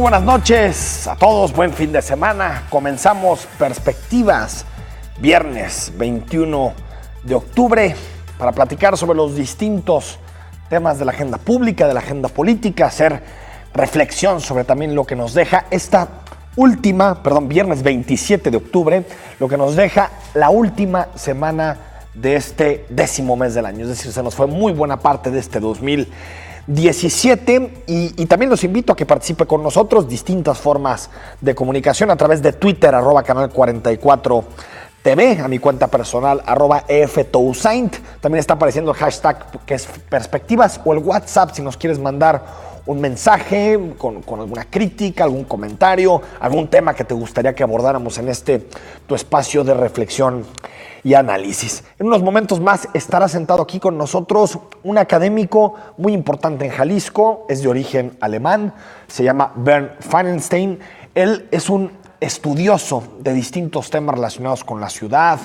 buenas noches a todos, buen fin de semana. Comenzamos Perspectivas, viernes 21 de octubre, para platicar sobre los distintos temas de la agenda pública, de la agenda política, hacer reflexión sobre también lo que nos deja viernes 27 de octubre, lo que nos deja la última semana de este 10º mes del año. Es decir, se nos fue muy buena parte de este 2017 y también los invito a que participe con nosotros, distintas formas de comunicación a través de Twitter, @canal44 TV, a mi cuenta personal, @EFTousaint. También está apareciendo el hashtag que es Perspectivas, o el WhatsApp si nos quieres mandar un mensaje con alguna crítica, algún comentario, algún tema que te gustaría que abordáramos en tu espacio de reflexión y análisis. En unos momentos más estará sentado aquí con nosotros un académico muy importante en Jalisco, es de origen alemán, se llama Bernd Fanenstein. Él es un estudioso de distintos temas relacionados con la ciudad,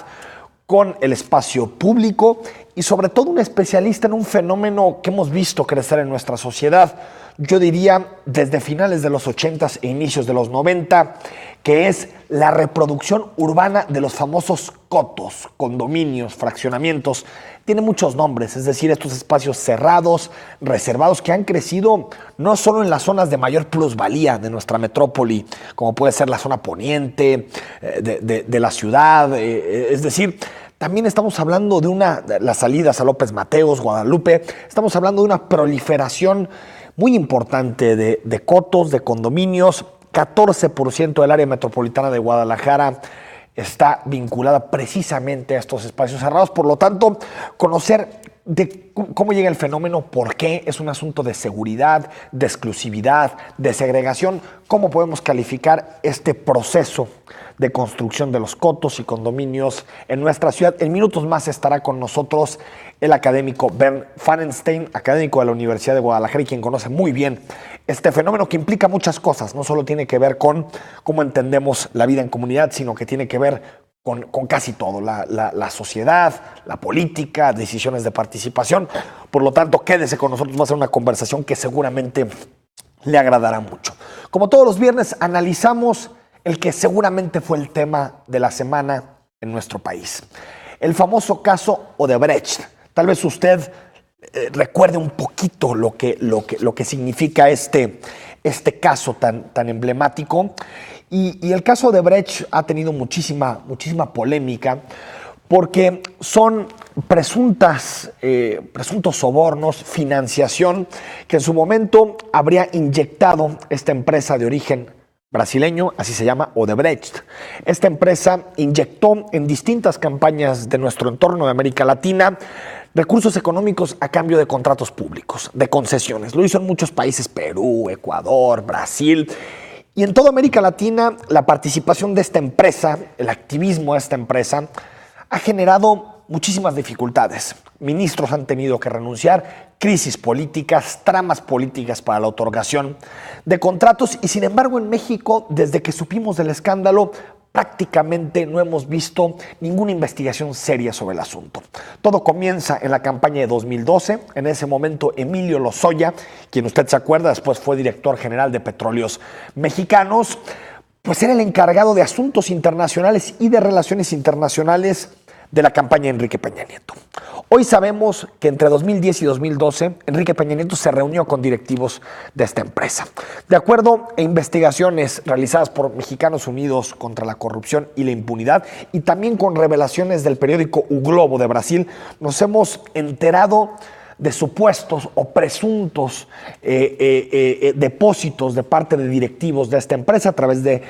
con el espacio público y sobre todo un especialista en un fenómeno que hemos visto crecer en nuestra sociedad, yo diría desde finales de los 80s e inicios de los 90, que es la reproducción urbana de los famosos cotos, condominios, fraccionamientos. Tiene muchos nombres, es decir, estos espacios cerrados, reservados, que han crecido no solo en las zonas de mayor plusvalía de nuestra metrópoli, como puede ser la zona poniente de la ciudad, es decir, también estamos hablando de las salidas a López Mateos, Guadalupe, estamos hablando de una proliferación muy importante de cotos, de condominios. 14% del área metropolitana de Guadalajara está vinculada precisamente a estos espacios cerrados. Por lo tanto, conocer de cómo llega el fenómeno, por qué es un asunto de seguridad, de exclusividad, de segregación, cómo podemos calificar este proceso de construcción de los cotos y condominios en nuestra ciudad. En minutos más estará con nosotros el académico Bernd Fanenstein, académico de la Universidad de Guadalajara y quien conoce muy bien este fenómeno que implica muchas cosas. No solo tiene que ver con cómo entendemos la vida en comunidad, sino que tiene que ver con casi todo, la sociedad, la política, decisiones de participación. Por lo tanto, quédese con nosotros, va a ser una conversación que seguramente le agradará mucho. Como todos los viernes, analizamos el que seguramente fue el tema de la semana en nuestro país. El famoso caso Odebrecht. Tal vez usted recuerde un poquito lo que significa este caso tan emblemático. Y el caso Odebrecht ha tenido muchísima polémica porque son presuntos sobornos, financiación que en su momento habría inyectado esta empresa de origen brasileño, así se llama, Odebrecht. Esta empresa inyectó en distintas campañas de nuestro entorno de América Latina recursos económicos a cambio de contratos públicos, de concesiones. Lo hizo en muchos países, Perú, Ecuador, Brasil. Y en toda América Latina, la participación de esta empresa, el activismo de esta empresa, ha generado muchísimas dificultades. Ministros han tenido que renunciar, crisis políticas, tramas políticas para la otorgación de contratos. Y sin embargo, en México, desde que supimos del escándalo, prácticamente no hemos visto ninguna investigación seria sobre el asunto. Todo comienza en la campaña de 2012. En ese momento, Emilio Lozoya, quien usted se acuerda, después fue director general de Petróleos Mexicanos, pues era el encargado de asuntos internacionales y de relaciones internacionales de la campaña de Enrique Peña Nieto. Hoy sabemos que entre 2010 y 2012, Enrique Peña Nieto se reunió con directivos de esta empresa. De acuerdo a investigaciones realizadas por Mexicanos Unidos contra la Corrupción y la Impunidad y también con revelaciones del periódico O Globo de Brasil, nos hemos enterado de supuestos o presuntos depósitos de parte de directivos de esta empresa a través de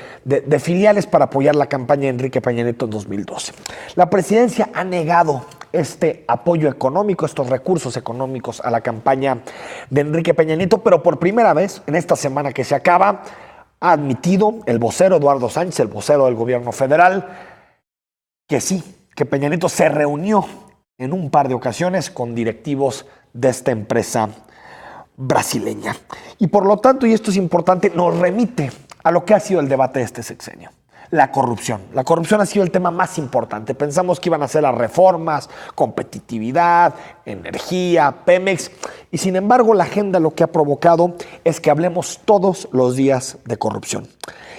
filiales para apoyar la campaña de Enrique Peña Nieto en 2012. La presidencia ha negado este apoyo económico, estos recursos económicos a la campaña de Enrique Peña Nieto, pero por primera vez en esta semana que se acaba ha admitido el vocero Eduardo Sánchez, el vocero del gobierno federal, que sí, que Peña Nieto se reunió en un par de ocasiones con directivos de esta empresa brasileña. Y por lo tanto, y esto es importante, nos remite a lo que ha sido el debate de este sexenio. la corrupción. La corrupción ha sido el tema más importante. Pensamos que iban a ser las reformas, competitividad, energía, Pemex, y sin embargo la agenda lo que ha provocado es que hablemos todos los días de corrupción.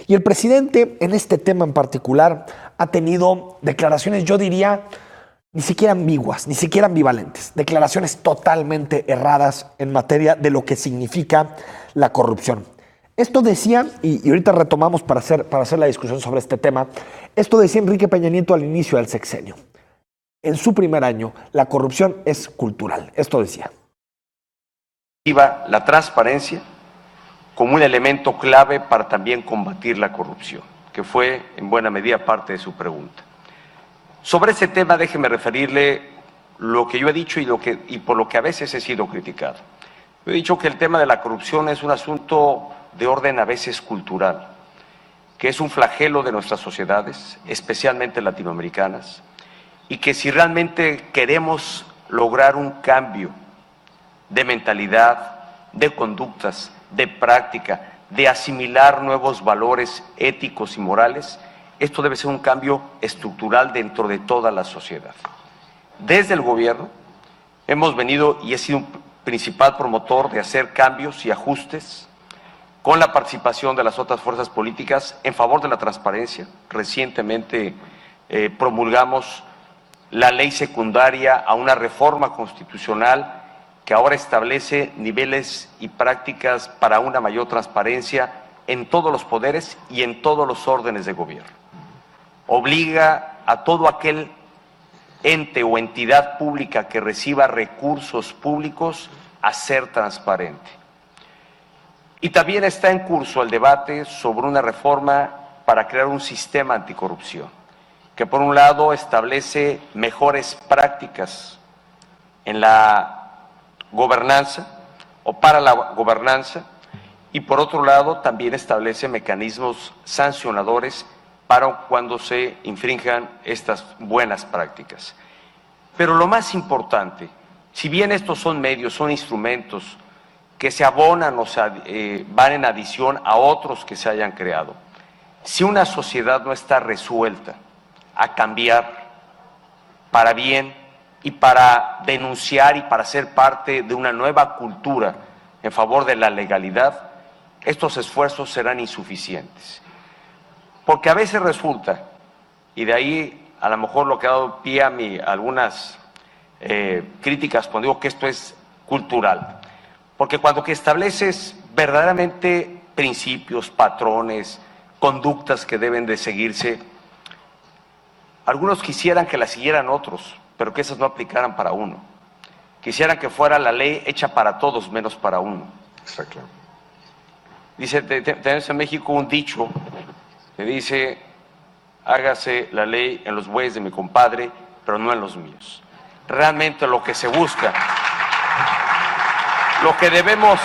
Y el presidente en este tema en particular ha tenido declaraciones, yo diría, ni siquiera ambiguas, ni siquiera ambivalentes, declaraciones totalmente erradas en materia de lo que significa la corrupción. Esto decía, y ahorita retomamos para hacer la discusión sobre este tema, esto decía Enrique Peña Nieto al inicio del sexenio. En su primer año, la corrupción es cultural. Esto decía. La transparencia como un elemento clave para también combatir la corrupción, que fue en buena medida parte de su pregunta. Sobre ese tema déjeme referirle lo que yo he dicho y por lo que a veces he sido criticado. Yo he dicho que el tema de la corrupción es un asunto de orden a veces cultural, que es un flagelo de nuestras sociedades, especialmente latinoamericanas, y que si realmente queremos lograr un cambio de mentalidad, de conductas, de práctica, de asimilar nuevos valores éticos y morales, esto debe ser un cambio estructural dentro de toda la sociedad. Desde el gobierno hemos venido y he sido un principal promotor de hacer cambios y ajustes con la participación de las otras fuerzas políticas en favor de la transparencia. Recientemente promulgamos la ley secundaria a una reforma constitucional que ahora establece niveles y prácticas para una mayor transparencia en todos los poderes y en todos los órdenes de gobierno. Obliga a todo aquel ente o entidad pública que reciba recursos públicos a ser transparente. Y también está en curso el debate sobre una reforma para crear un sistema anticorrupción, que por un lado establece mejores prácticas en la gobernanza o para la gobernanza y por otro lado también establece mecanismos sancionadores para cuando se infrinjan estas buenas prácticas. Pero lo más importante, si bien estos son medios, son instrumentos que se abonan o van en adición a otros que se hayan creado, si una sociedad no está resuelta a cambiar para bien y para denunciar y para ser parte de una nueva cultura en favor de la legalidad, estos esfuerzos serán insuficientes. Porque a veces resulta, y de ahí a lo mejor lo que ha dado pie a algunas críticas cuando digo que esto es cultural, porque cuando que estableces verdaderamente principios, patrones, conductas que deben de seguirse, algunos quisieran que las siguieran otros, pero que esas no aplicaran para uno. Quisieran que fuera la ley hecha para todos menos para uno. Exacto. Dice, tenemos en México un dicho que dice, hágase la ley en los bueyes de mi compadre, pero no en los míos. Realmente lo que se busca, lo que debemos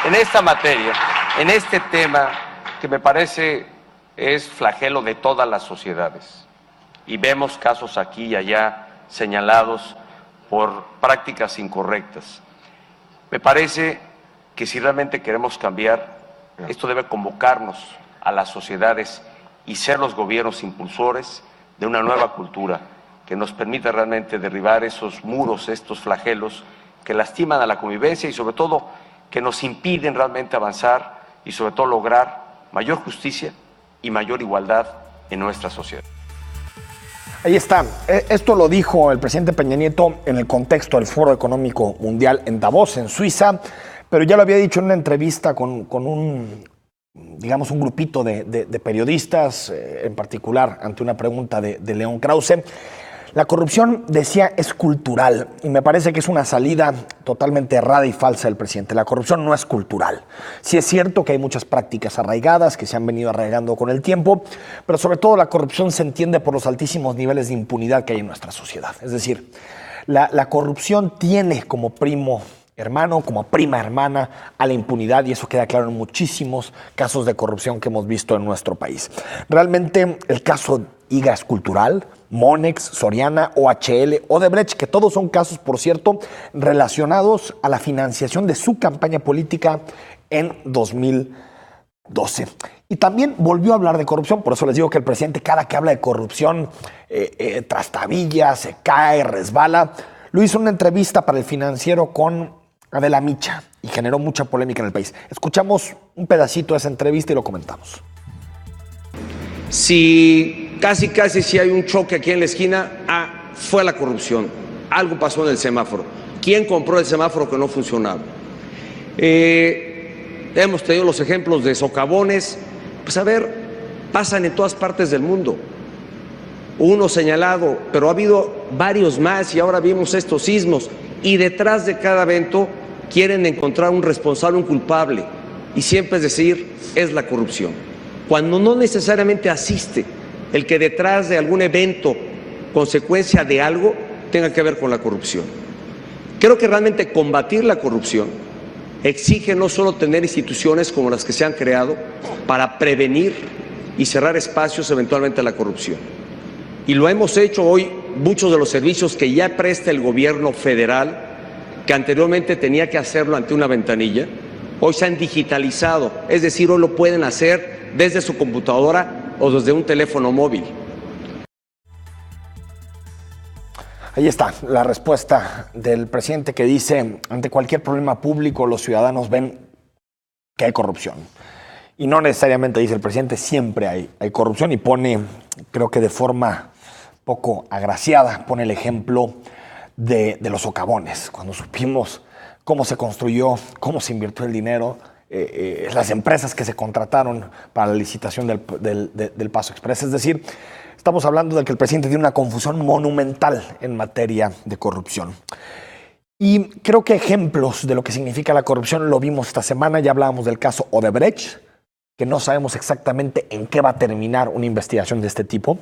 en esta materia, en este tema, que me parece es flagelo de todas las sociedades, y vemos casos aquí y allá señalados por prácticas incorrectas. Me parece que si realmente queremos cambiar, esto debe convocarnos a las sociedades y ser los gobiernos impulsores de una nueva cultura que nos permita realmente derribar esos muros, estos flagelos que lastiman a la convivencia y sobre todo que nos impiden realmente avanzar y sobre todo lograr mayor justicia y mayor igualdad en nuestra sociedad. Ahí está. Esto lo dijo el presidente Peña Nieto en el contexto del Foro Económico Mundial en Davos, en Suiza, pero ya lo había dicho en una entrevista con un grupito de periodistas, en particular ante una pregunta de León Krause. La corrupción, decía, es cultural y me parece que es una salida totalmente errada y falsa del presidente. La corrupción no es cultural. Sí es cierto que hay muchas prácticas arraigadas que se han venido arraigando con el tiempo, pero sobre todo la corrupción se entiende por los altísimos niveles de impunidad que hay en nuestra sociedad. Es decir, la corrupción tiene como primo hermano, como prima hermana a la impunidad, y eso queda claro en muchísimos casos de corrupción que hemos visto en nuestro país. Realmente el caso IGA es cultural, Monex, Soriana, OHL, Odebrecht, que todos son casos, por cierto, relacionados a la financiación de su campaña política en 2012. Y también volvió a hablar de corrupción. Por eso les digo que el presidente, cada que habla de corrupción, trastabilla, se cae, resbala. Lo hizo en una entrevista para El Financiero con Adela Micha y generó mucha polémica en el país. Escuchamos un pedacito de esa entrevista y lo comentamos. Si casi si hay un choque aquí en la esquina, fue la corrupción. Algo pasó en el semáforo. ¿Quién compró el semáforo que no funcionaba? Hemos tenido los ejemplos de socavones. Pues a ver, pasan en todas partes del mundo. Uno señalado, pero ha habido varios más y ahora vimos estos sismos. Y detrás de cada evento quieren encontrar un responsable, un culpable. Y siempre es decir, es la corrupción. Cuando no necesariamente asiste el que detrás de algún evento, consecuencia de algo, tenga que ver con la corrupción. Creo que realmente combatir la corrupción exige no solo tener instituciones como las que se han creado para prevenir y cerrar espacios eventualmente a la corrupción. Y lo hemos hecho hoy, muchos de los servicios que ya presta el gobierno federal, que anteriormente tenía que hacerlo ante una ventanilla, hoy se han digitalizado, es decir, hoy lo pueden hacer desde su computadora o desde un teléfono móvil. Ahí está la respuesta del presidente que dice, ante cualquier problema público los ciudadanos ven que hay corrupción. Y no necesariamente, dice el presidente, siempre hay corrupción y pone, creo que de forma poco agraciada, pone el ejemplo de los socavones. Cuando supimos cómo se construyó, cómo se invirtió el dinero, las empresas que se contrataron para la licitación del Paso Express. Es decir, estamos hablando de que el presidente tiene una confusión monumental en materia de corrupción. Y creo que ejemplos de lo que significa la corrupción lo vimos esta semana. Ya hablábamos del caso Odebrecht, que no sabemos exactamente en qué va a terminar una investigación de este tipo.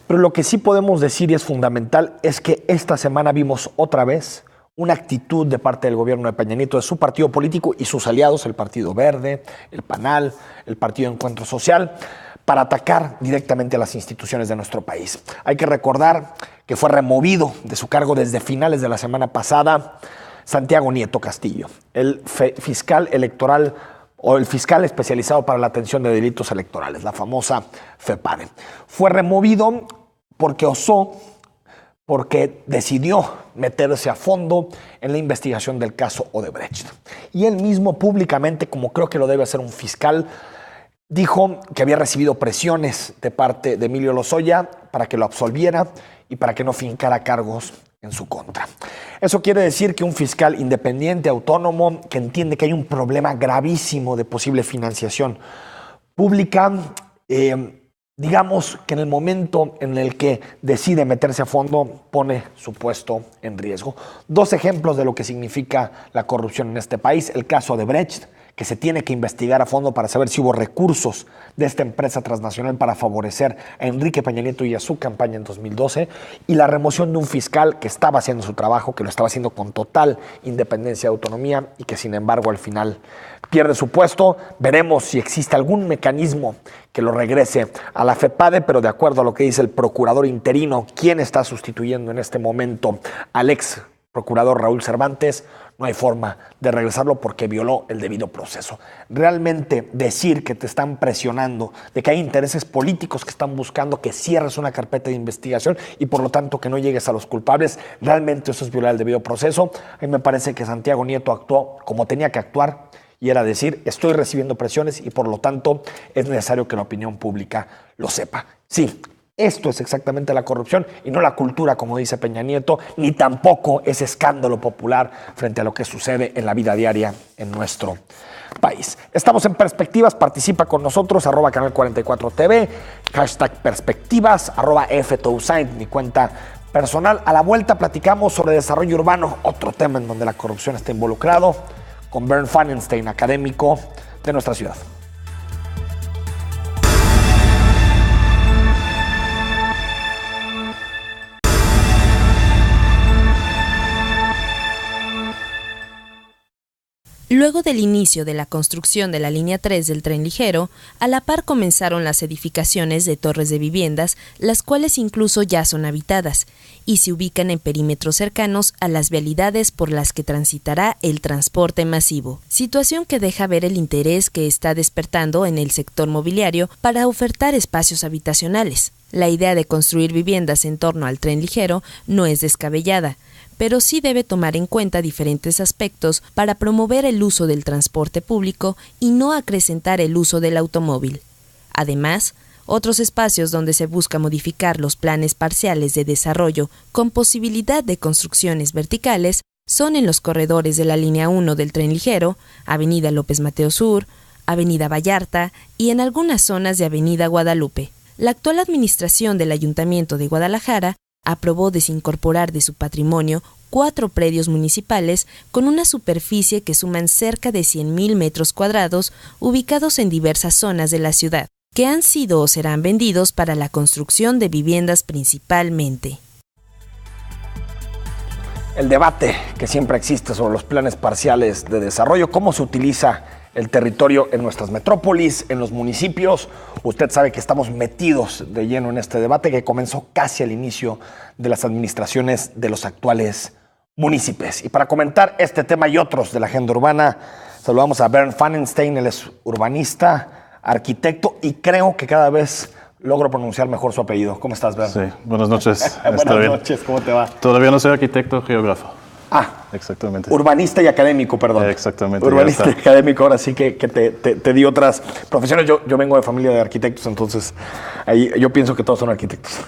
Pero lo que sí podemos decir y es fundamental es que esta semana vimos otra vez una actitud de parte del gobierno de Peña Nieto, de su partido político y sus aliados, el Partido Verde, el PANAL, el Partido Encuentro Social, para atacar directamente a las instituciones de nuestro país. Hay que recordar que fue removido de su cargo desde finales de la semana pasada Santiago Nieto Castillo, el fiscal electoral o el fiscal especializado para la atención de delitos electorales, la famosa FEPADE. Fue removido porque decidió meterse a fondo en la investigación del caso Odebrecht. Y él mismo públicamente, como creo que lo debe hacer un fiscal, dijo que había recibido presiones de parte de Emilio Lozoya para que lo absolviera y para que no fincara cargos en su contra. Eso quiere decir que un fiscal independiente, autónomo, que entiende que hay un problema gravísimo de posible financiación pública, digamos que en el momento en el que decide meterse a fondo, pone su puesto en riesgo. Dos ejemplos de lo que significa la corrupción en este país. El caso de Brecht, que se tiene que investigar a fondo para saber si hubo recursos de esta empresa transnacional para favorecer a Enrique Peña Nieto y a su campaña en 2012, y la remoción de un fiscal que estaba haciendo su trabajo, que lo estaba haciendo con total independencia y autonomía y que sin embargo al final pierde su puesto. Veremos si existe algún mecanismo que lo regrese a la FEPADE, pero de acuerdo a lo que dice el procurador interino, quien está sustituyendo en este momento al ex procurador Raúl Cervantes, no hay forma de regresarlo porque violó el debido proceso. Realmente decir que te están presionando, de que hay intereses políticos que están buscando que cierres una carpeta de investigación y por lo tanto que no llegues a los culpables, realmente eso es violar el debido proceso. A mí me parece que Santiago Nieto actuó como tenía que actuar y era decir, estoy recibiendo presiones y por lo tanto es necesario que la opinión pública lo sepa. Sí. Esto es exactamente la corrupción y no la cultura, como dice Peña Nieto, ni tampoco ese escándalo popular frente a lo que sucede en la vida diaria en nuestro país. Estamos en Perspectivas, participa con nosotros, @canal44tv, #perspectivas, @ftousaint, mi cuenta personal. A la vuelta platicamos sobre desarrollo urbano, otro tema en donde la corrupción está involucrado, con Bernd Fanenstein, académico de nuestra ciudad. Luego del inicio de la construcción de la línea 3 del tren ligero, a la par comenzaron las edificaciones de torres de viviendas, las cuales incluso ya son habitadas, y se ubican en perímetros cercanos a las vialidades por las que transitará el transporte masivo. Situación que deja ver el interés que está despertando en el sector mobiliario para ofertar espacios habitacionales. La idea de construir viviendas en torno al tren ligero no es descabellada, pero sí debe tomar en cuenta diferentes aspectos para promover el uso del transporte público y no acrecentar el uso del automóvil. Además, otros espacios donde se busca modificar los planes parciales de desarrollo con posibilidad de construcciones verticales son en los corredores de la línea 1 del tren ligero, Avenida López Mateos Sur, Avenida Vallarta y en algunas zonas de Avenida Guadalupe. La actual administración del Ayuntamiento de Guadalajara aprobó desincorporar de su patrimonio 4 predios municipales con una superficie que suman cerca de 100,000 metros cuadrados ubicados en diversas zonas de la ciudad, que han sido o serán vendidos para la construcción de viviendas principalmente. El debate que siempre existe sobre los planes parciales de desarrollo, cómo se utiliza el territorio en nuestras metrópolis, en los municipios. Usted sabe que estamos metidos de lleno en este debate que comenzó casi al inicio de las administraciones de los actuales municipios. Y para comentar este tema y otros de la agenda urbana, saludamos a Bernd Pfannenstein. Él es urbanista, arquitecto y creo que cada vez logro pronunciar mejor su apellido. ¿Cómo estás, Bernd? Sí, buenas noches. Buenas noches, ¿cómo te va? Todavía no soy arquitecto, geógrafo. Exactamente. Urbanista y académico, perdón. Exactamente. Urbanista y académico, ahora sí que te di otras profesiones. Yo vengo de familia de arquitectos, entonces ahí yo pienso que todos son arquitectos.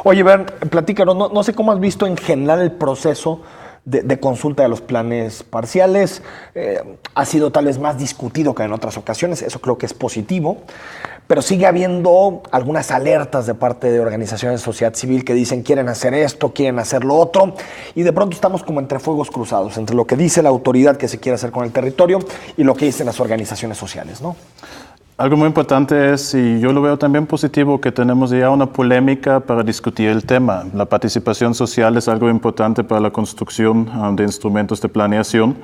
Oye, Bernd, platícanos, no sé cómo has visto en general el proceso de consulta de los planes parciales. Ha sido tal vez más discutido que en otras ocasiones, eso creo que es positivo, pero sigue habiendo algunas alertas de parte de organizaciones de sociedad civil que dicen quieren hacer esto, quieren hacer lo otro, y de pronto estamos como entre fuegos cruzados, entre lo que dice la autoridad que se quiere hacer con el territorio y lo que dicen las organizaciones sociales, ¿no? Algo muy importante es, y yo lo veo también positivo, que tenemos ya una polémica para discutir el tema. La participación social es algo importante para la construcción de instrumentos de planeación,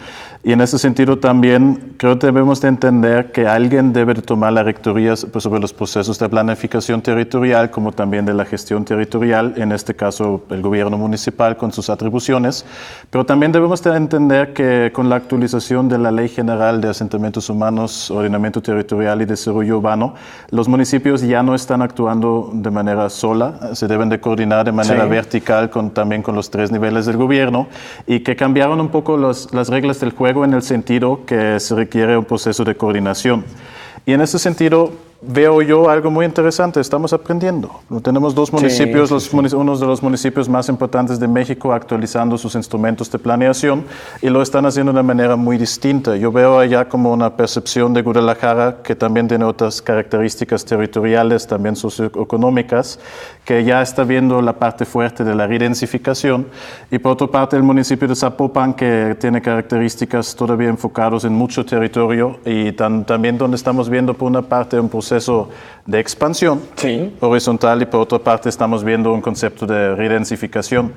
y en ese sentido también creo que debemos de entender que alguien debe de tomar la rectoría sobre los procesos de planificación territorial, como también de la gestión territorial, en este caso el gobierno municipal con sus atribuciones, pero también debemos de entender que con la actualización de la Ley General de Asentamientos Humanos, Ordenamiento Territorial y Desarrollo Urbano, los municipios ya no están actuando de manera sola, se deben de coordinar de manera vertical también con los 3 niveles del gobierno, y que cambiaron un poco las reglas del juego en el sentido que se requiere un proceso de coordinación. Y en ese sentido veo yo algo muy interesante, estamos aprendiendo. Tenemos 2 municipios, uno de los municipios más importantes de México actualizando sus instrumentos de planeación y lo están haciendo de una manera muy distinta. Yo veo allá como una percepción de Guadalajara que también tiene otras características territoriales, también socioeconómicas, que ya está viendo la parte fuerte de la redensificación, y por otra parte el municipio de Zapopan, que tiene características todavía enfocadas en mucho territorio y también donde estamos viendo por una parte un proceso de expansión horizontal y por otra parte estamos viendo un concepto de redensificación.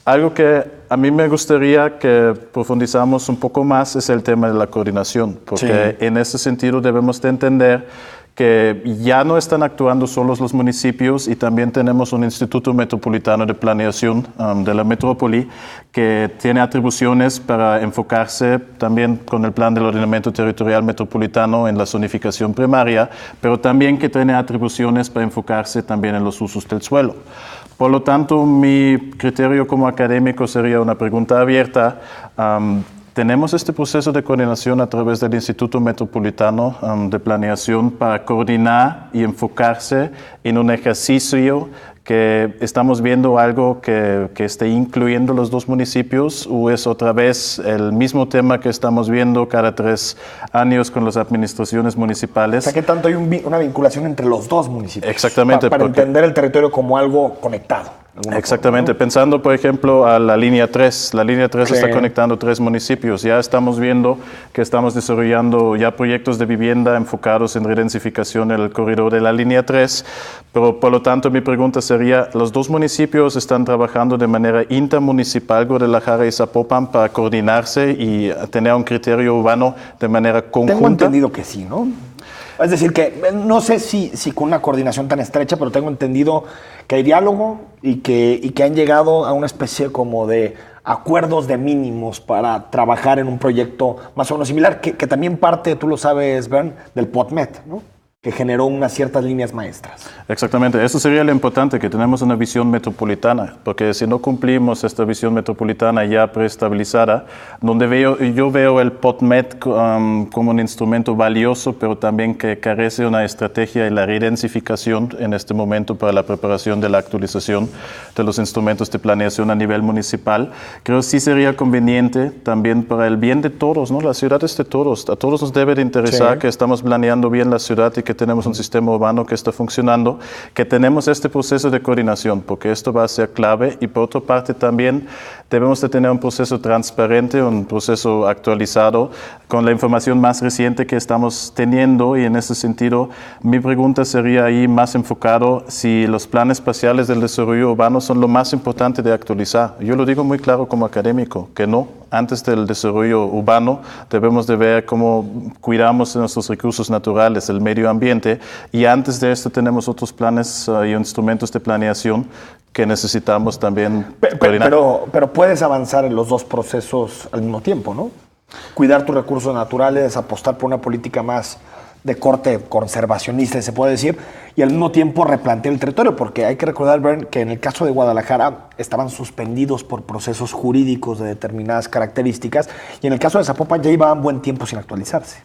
Algo que a mí me gustaría que profundizamos un poco más es el tema de la coordinación, porque en ese sentido debemos de entender que ya no están actuando solos los municipios y también tenemos un Instituto Metropolitano de Planeación de la metrópoli que tiene atribuciones para enfocarse también con el Plan del Ordenamiento Territorial Metropolitano en la zonificación primaria, pero también que tiene atribuciones para enfocarse también en los usos del suelo. Por lo tanto, mi criterio como académico sería una pregunta abierta. Tenemos este proceso de coordinación a través del Instituto Metropolitano de Planeación para coordinar y enfocarse en un ejercicio que estamos viendo algo que esté incluyendo los 2 municipios, o es otra vez el mismo tema que estamos viendo cada 3 años con las administraciones municipales. O sea, ¿qué tanto hay una vinculación entre los 2 municipios? Exactamente. Para entender el territorio como algo conectado. Exactamente, forma, ¿no? Pensando por ejemplo a la línea 3. La línea 3 está conectando 3 municipios. Ya estamos viendo que estamos desarrollando ya proyectos de vivienda enfocados en redensificación en el corredor de la línea 3, pero por lo tanto mi pregunta sería, ¿los 2 municipios están trabajando de manera intermunicipal, Guadalajara y Zapopan, para coordinarse y tener un criterio urbano de manera conjunta? Tengo entendido que sí, ¿no? Es decir, que no sé si con una coordinación tan estrecha, pero tengo entendido que hay diálogo y que han llegado a una especie como de acuerdos de mínimos para trabajar en un proyecto más o menos similar, que también parte, tú lo sabes, Bern, del POTMET, ¿no? Que generó unas ciertas líneas maestras. Exactamente, eso sería lo importante, que tenemos una visión metropolitana, porque si no cumplimos esta visión metropolitana ya preestabilizada, donde yo veo el POTMET como un instrumento valioso, pero también que carece de una estrategia y la redensificación en este momento para la preparación de la actualización de los instrumentos de planeación a nivel municipal. Creo que sí sería conveniente también para el bien de todos, ¿no? La ciudad es de todos, a todos nos debe de interesar que estamos planeando bien la ciudad y que tenemos un sistema urbano que está funcionando, que tenemos este proceso de coordinación, porque esto va a ser clave, y por otra parte también debemos de tener un proceso transparente, un proceso actualizado con la información más reciente que estamos teniendo, y en ese sentido mi pregunta sería ahí más enfocado si los planes espaciales del desarrollo urbano son lo más importante de actualizar. Yo lo digo muy claro como académico, que no. Antes del desarrollo urbano debemos de ver cómo cuidamos nuestros recursos naturales, el medio ambiente, y antes de esto tenemos otros planes y instrumentos de planeación que necesitamos también coordinar. Pero puedes avanzar en los 2 procesos al mismo tiempo, ¿no? Cuidar tus recursos naturales, apostar por una política más de corte conservacionista, se puede decir, y al mismo tiempo replantear el territorio, porque hay que recordar, Bern, que en el caso de Guadalajara estaban suspendidos por procesos jurídicos de determinadas características, y en el caso de Zapopan ya llevaban buen tiempo sin actualizarse.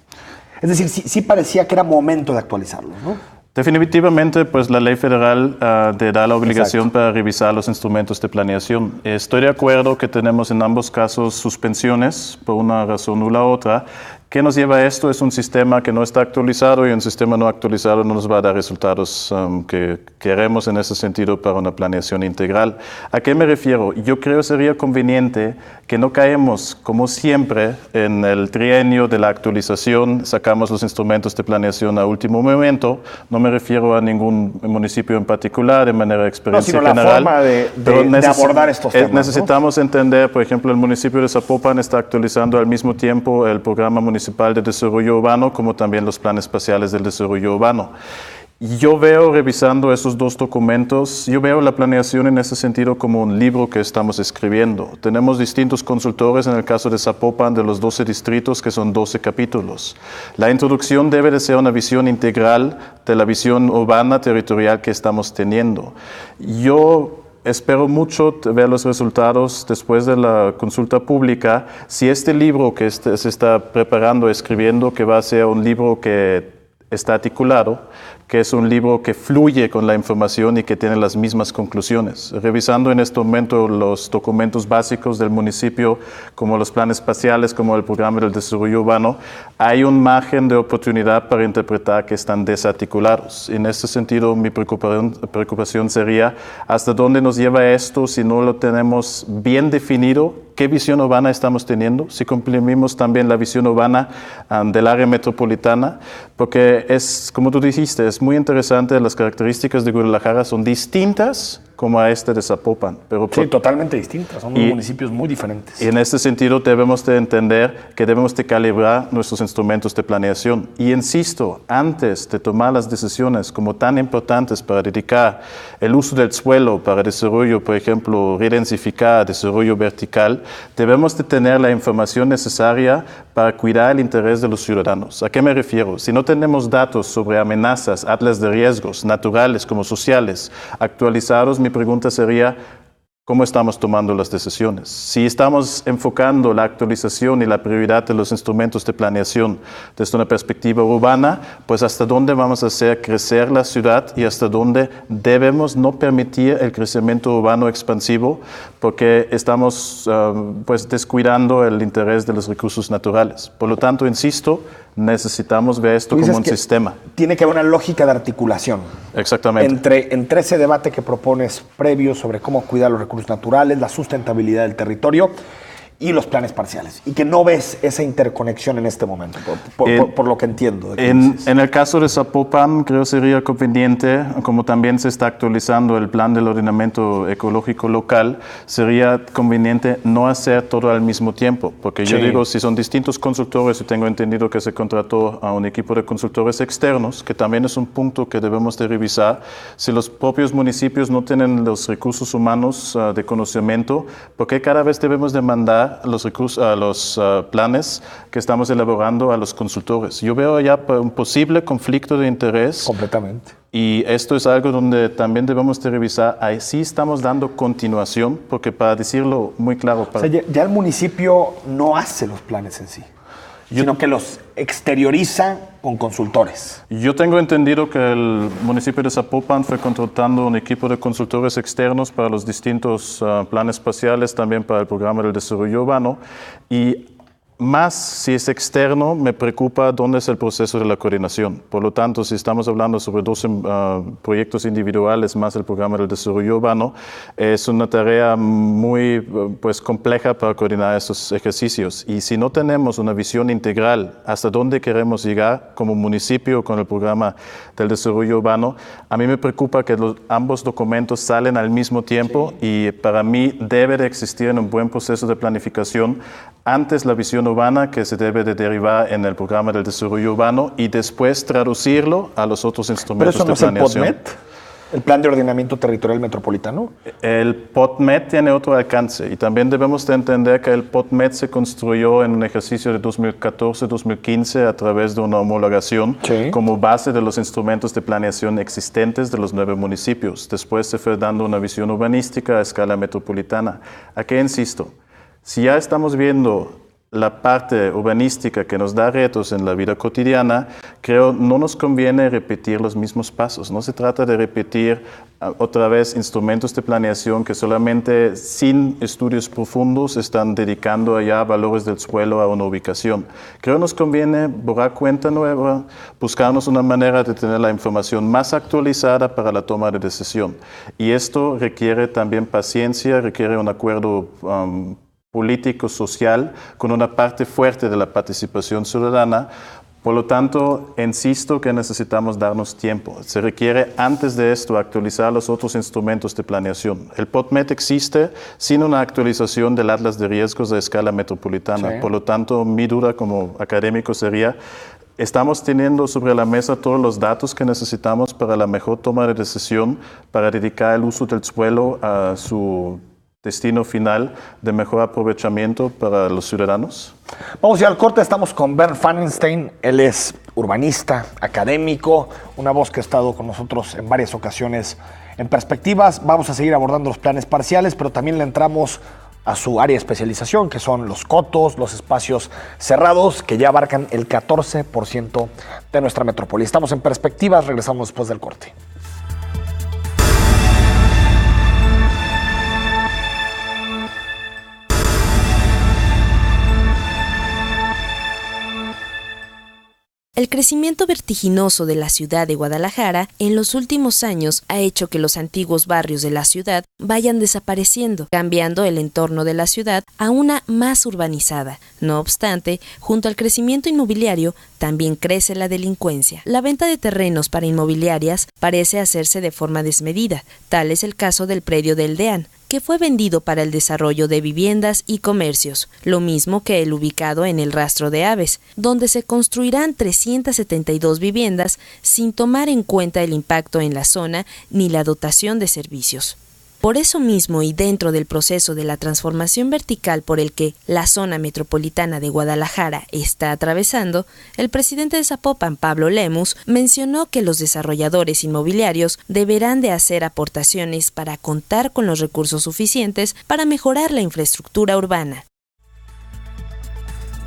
Es decir, sí parecía que era momento de actualizarlos, ¿no? Definitivamente, pues la ley federal te da la obligación para revisar los instrumentos de planeación. Estoy de acuerdo que tenemos en ambos casos suspensiones por una razón u la otra. ¿Qué nos lleva a esto? Es un sistema que no está actualizado, y un sistema no actualizado no nos va a dar resultados que queremos en ese sentido para una planeación integral. ¿A qué me refiero? Yo creo que sería conveniente que no caemos, como siempre, en el trienio de la actualización, sacamos los instrumentos de planeación a último momento. No me refiero a ningún municipio en particular de manera de experiencia general. La forma de abordar estos temas. Necesitamos entender, por ejemplo, el municipio de Zapopan está actualizando al mismo tiempo el programa municipal de desarrollo urbano, como también los planes espaciales del desarrollo urbano. Yo veo, revisando esos 2 documentos, yo veo la planeación en ese sentido como un libro que estamos escribiendo. Tenemos distintos consultores, en el caso de Zapopan, de los 12 distritos, que son 12 capítulos. La introducción debe de ser una visión integral de la visión urbana territorial que estamos teniendo. Yo espero mucho ver los resultados después de la consulta pública. Si este libro que se está preparando, escribiendo, que va a ser un libro que está articulado, que es un libro que fluye con la información y que tiene las mismas conclusiones. Revisando en este momento los documentos básicos del municipio, como los planes espaciales, como el programa del desarrollo urbano, hay un margen de oportunidad para interpretar que están desarticulados. En este sentido, mi preocupación sería hasta dónde nos lleva esto si no lo tenemos bien definido. ¿Qué visión urbana estamos teniendo? Si cumplimos también la visión urbana del área metropolitana, porque es, como tú dijiste, es muy interesante, las características de Guadalajara son distintas como a este de Zapopan. Sí, totalmente distintas, son municipios muy diferentes. Y en este sentido debemos de entender que debemos de calibrar nuestros instrumentos de planeación. Y insisto, antes de tomar las decisiones como tan importantes para dedicar el uso del suelo para desarrollo, por ejemplo, redensificar, desarrollo vertical, debemos de tener la información necesaria para cuidar el interés de los ciudadanos. ¿A qué me refiero? Si no tenemos datos sobre amenazas, atlas de riesgos, naturales como sociales, actualizados, mi pregunta sería, ¿cómo estamos tomando las decisiones? Si estamos enfocando la actualización y la prioridad de los instrumentos de planeación desde una perspectiva urbana, pues hasta dónde vamos a hacer crecer la ciudad y hasta dónde debemos no permitir el crecimiento urbano expansivo, porque estamos pues descuidando el interés de los recursos naturales. Por lo tanto, insisto, necesitamos ver esto como un sistema. Tiene que haber una lógica de articulación. Exactamente. Entre ese debate que propones previo sobre cómo cuidar los recursos naturales, la sustentabilidad del territorio y los planes parciales. Y que no ves esa interconexión en este momento, por lo que entiendo. En el caso de Zapopan, creo sería conveniente, como también se está actualizando el plan del ordenamiento ecológico local, sería conveniente no hacer todo al mismo tiempo. Porque yo digo, si son distintos consultores, y tengo entendido que se contrató a un equipo de consultores externos, que también es un punto que debemos de revisar, si los propios municipios no tienen los recursos humanos de conocimiento, ¿por qué cada vez debemos demandar los planes que estamos elaborando a los consultores? Yo veo ya un posible conflicto de interés. Completamente. Y esto es algo donde también debemos de revisar. Ahí sí estamos dando continuación, porque para decirlo muy claro... O sea, ya el municipio no hace los planes en sí, sino que los exterioriza con consultores. Yo tengo entendido que el municipio de Zapopan fue contratando un equipo de consultores externos para los distintos planes parciales, también para el programa del desarrollo urbano, y más si es externo, me preocupa dónde es el proceso de la coordinación. Por lo tanto, si estamos hablando sobre 12 proyectos individuales más el programa del desarrollo urbano, es una tarea muy compleja para coordinar estos ejercicios. Y si no tenemos una visión integral hasta dónde queremos llegar como municipio con el programa del desarrollo urbano, a mí me preocupa que ambos documentos salen al mismo tiempo y para mí debe de existir un buen proceso de planificación antes la visión urbana que se debe de derivar en el programa del desarrollo urbano y después traducirlo a los otros instrumentos de planeación. ¿Pero eso no es el POTMET? ¿El Plan de Ordenamiento Territorial Metropolitano? El POTMET tiene otro alcance y también debemos de entender que el POTMET se construyó en un ejercicio de 2014-2015 a través de una homologación como base de los instrumentos de planeación existentes de los 9 municipios. Después se fue dando una visión urbanística a escala metropolitana. ¿A qué insisto? Si ya estamos viendo la parte urbanística que nos da retos en la vida cotidiana, creo no nos conviene repetir los mismos pasos. No se trata de repetir otra vez instrumentos de planeación que solamente sin estudios profundos están dedicando allá valores del suelo a una ubicación. Creo nos conviene borrar cuenta nueva, buscarnos una manera de tener la información más actualizada para la toma de decisión. Y esto requiere también paciencia, requiere un acuerdo político, social, con una parte fuerte de la participación ciudadana. Por lo tanto, insisto que necesitamos darnos tiempo. Se requiere antes de esto actualizar los otros instrumentos de planeación. El POTMET existe sin una actualización del Atlas de Riesgos a escala metropolitana. Por lo tanto, mi duda como académico sería, ¿estamos teniendo sobre la mesa todos los datos que necesitamos para la mejor toma de decisión, para dedicar el uso del suelo a su destino final de mejor aprovechamiento para los ciudadanos? Vamos ya al corte, estamos con Bernd Pfannenstein, él es urbanista, académico, una voz que ha estado con nosotros en varias ocasiones en Perspectivas. Vamos a seguir abordando los planes parciales, pero también le entramos a su área de especialización, que son los cotos, los espacios cerrados, que ya abarcan el 14% de nuestra metrópoli. Estamos en Perspectivas, regresamos después del corte. El crecimiento vertiginoso de la ciudad de Guadalajara en los últimos años ha hecho que los antiguos barrios de la ciudad vayan desapareciendo, cambiando el entorno de la ciudad a una más urbanizada. No obstante, junto al crecimiento inmobiliario, también crece la delincuencia. La venta de terrenos para inmobiliarias parece hacerse de forma desmedida. Tal es el caso del predio del DEAN, que fue vendido para el desarrollo de viviendas y comercios, lo mismo que el ubicado en el Rastro de Aves, donde se construirán 372 viviendas sin tomar en cuenta el impacto en la zona ni la dotación de servicios. Por eso mismo y dentro del proceso de la transformación vertical por el que la zona metropolitana de Guadalajara está atravesando, el presidente de Zapopan, Pablo Lemus, mencionó que los desarrolladores inmobiliarios deberán de hacer aportaciones para contar con los recursos suficientes para mejorar la infraestructura urbana.